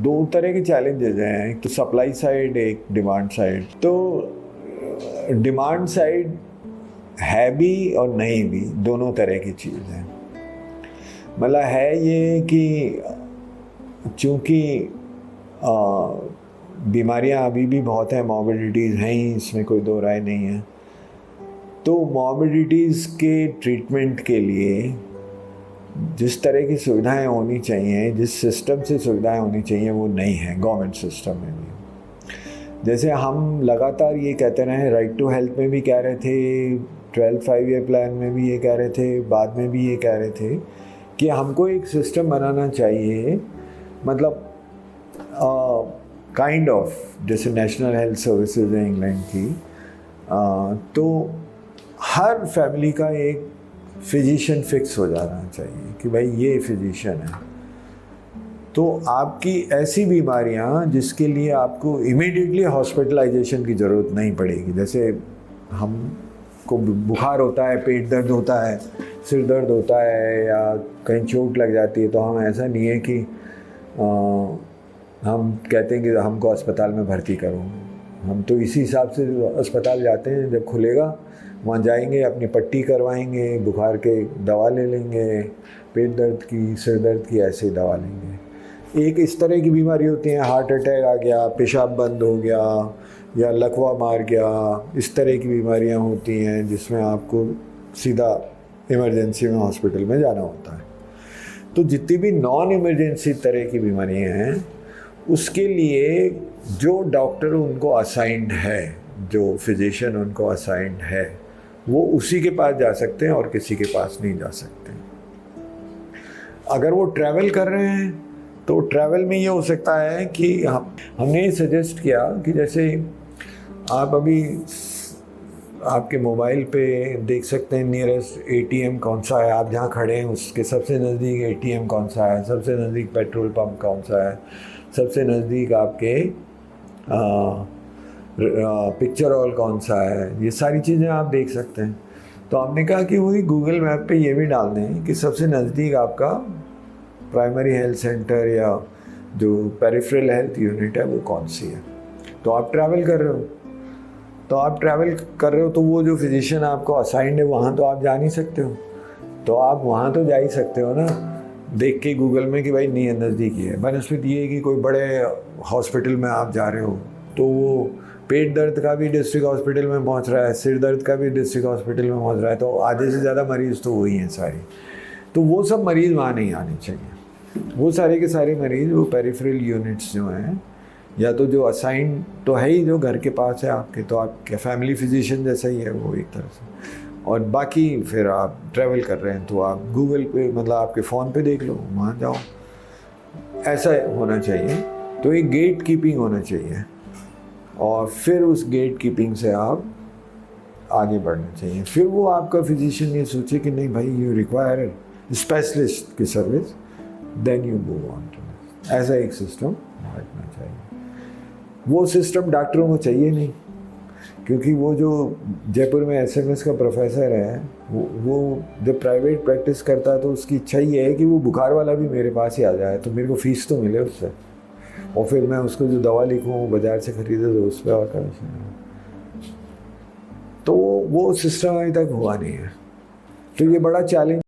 दो तरह के चैलेंजेस हैं, एक तो सप्लाई साइड, एक डिमांड साइड। तो डिमांड साइड है भी और नहीं भी, दोनों तरह की चीज़ है। मतलब है ये कि चूँकि बीमारियां अभी भी बहुत हैं, मॉर्बिडिटीज़ हैं ही, इसमें कोई दो राय नहीं है। तो मॉर्बिडिटीज़ के ट्रीटमेंट के लिए जिस तरह की सुविधाएं होनी चाहिए, जिस सिस्टम से सुविधाएं होनी चाहिए, वो नहीं है गवर्नमेंट सिस्टम में भी। जैसे हम लगातार ये कहते रहे, राइट टू हेल्थ में भी कह रहे थे, 12 5 ईयर प्लान में भी ये कह रहे थे, बाद में भी ये कह रहे थे कि हमको एक सिस्टम बनाना चाहिए, मतलब काइंड ऑफ जैसे नेशनल हेल्थ सर्विसेज है इंग्लैंड की। तो हर फैमिली का एक फिजिशियन फिक्स हो जाना चाहिए कि भाई ये फिजिशियन है। तो आपकी ऐसी बीमारियां जिसके लिए आपको इमीडिएटली हॉस्पिटलाइजेशन की ज़रूरत नहीं पड़ेगी, जैसे हमको बुखार होता है, पेट दर्द होता है, सिर दर्द होता है, या कहीं चोट लग जाती है, तो हम ऐसा नहीं है कि हम कहते हैं कि हमको अस्पताल में भर्ती करो। हम तो इसी हिसाब से अस्पताल जाते हैं, जब खुलेगा वहाँ जाएंगे, अपनी पट्टी करवाएंगे, बुखार के दवा ले लेंगे, पेट दर्द की, सिर दर्द की, ऐसे दवा लेंगे। एक इस तरह की बीमारी होती है, हार्ट अटैक आ गया, पेशाब बंद हो गया, या लकवा मार गया, इस तरह की बीमारियाँ होती हैं जिसमें आपको सीधा इमरजेंसी में हॉस्पिटल में जाना होता है। तो जितनी भी नॉन इमरजेंसी तरह की बीमारियाँ हैं, उसके लिए जो डॉक्टर उनको असाइंड है, जो फिजिशियन उनको असाइंड है, वो उसी के पास जा सकते हैं और किसी के पास नहीं जा सकते। अगर वो ट्रैवल कर रहे हैं तो ट्रैवल में ये हो सकता है कि हमने ये सजेस्ट किया कि जैसे आप अभी आपके मोबाइल पे देख सकते हैं नियरेस्ट एटीएम कौन सा है, आप जहाँ खड़े हैं उसके सबसे नज़दीक एटीएम कौन सा है, सबसे नज़दीक पेट्रोल पंप कौन सा है, सबसे नज़दीक आपके पिक्चर हॉल कौन सा है, ये सारी चीज़ें आप देख सकते हैं। तो आपने कहा कि वही गूगल मैप पे ये भी डाल दें कि सबसे नज़दीक आपका प्राइमरी हेल्थ सेंटर या जो पेरिफेरल हेल्थ यूनिट है वो कौन सी है। तो आप ट्रैवल कर रहे हो तो वो जो फिजिशियन आपको असाइंड है वहाँ तो आप जा नहीं सकते हो, तो आप वहाँ तो जा ही सकते हो ना, देख के गूगल में कि भाई नहीं नज़दीकी है। बनस्पति ये है कि कोई बड़े हॉस्पिटल में आप जा रहे हो तो वो पेट दर्द का भी डिस्ट्रिक्ट हॉस्पिटल में पहुंच रहा है, सिर दर्द का भी डिस्ट्रिक्ट हॉस्पिटल में पहुंच रहा है, तो आधे से ज़्यादा मरीज़ तो वही हैं सारी। तो वो सब मरीज़ वहाँ नहीं आने चाहिए। वो सारे के सारे मरीज़ वो पेरिफेरल यूनिट्स जो हैं, या तो जो असाइन तो है ही जो घर के पास है आपके, तो आपके फैमिली फिजिशियन जैसा ही है वो एक तरह से। और बाकी फिर आप ट्रैवल कर रहे हैं तो आप गूगल पे, मतलब आपके फ़ोन पे देख लो, वहाँ जाओ, ऐसा होना चाहिए। तो एक गेट कीपिंग होना चाहिए और फिर उस गेट कीपिंग से आप आगे बढ़ना चाहिए। फिर वो आपका फिजिशियन ये सोचे कि नहीं भाई यू रिक्वायर स्पेशलिस्ट की service, then you move on to. ऐसा एक सिस्टम रखना चाहिए। वो सिस्टम डॉक्टरों को चाहिए नहीं, क्योंकि वो जो जयपुर में एसएमएस का प्रोफेसर है वो जब प्राइवेट प्रैक्टिस करता है तो उसकी इच्छा ये है कि वो बुखार वाला भी मेरे पास ही आ जाए, तो मेरे को फीस तो मिले उससे, और फिर मैं उसको जो दवा लिखूँ वो बाज़ार से खरीदे तो उस पर और कमीशन। तो वो सिस्टम अभी तक हुआ नहीं है। तो ये बड़ा चैलेंज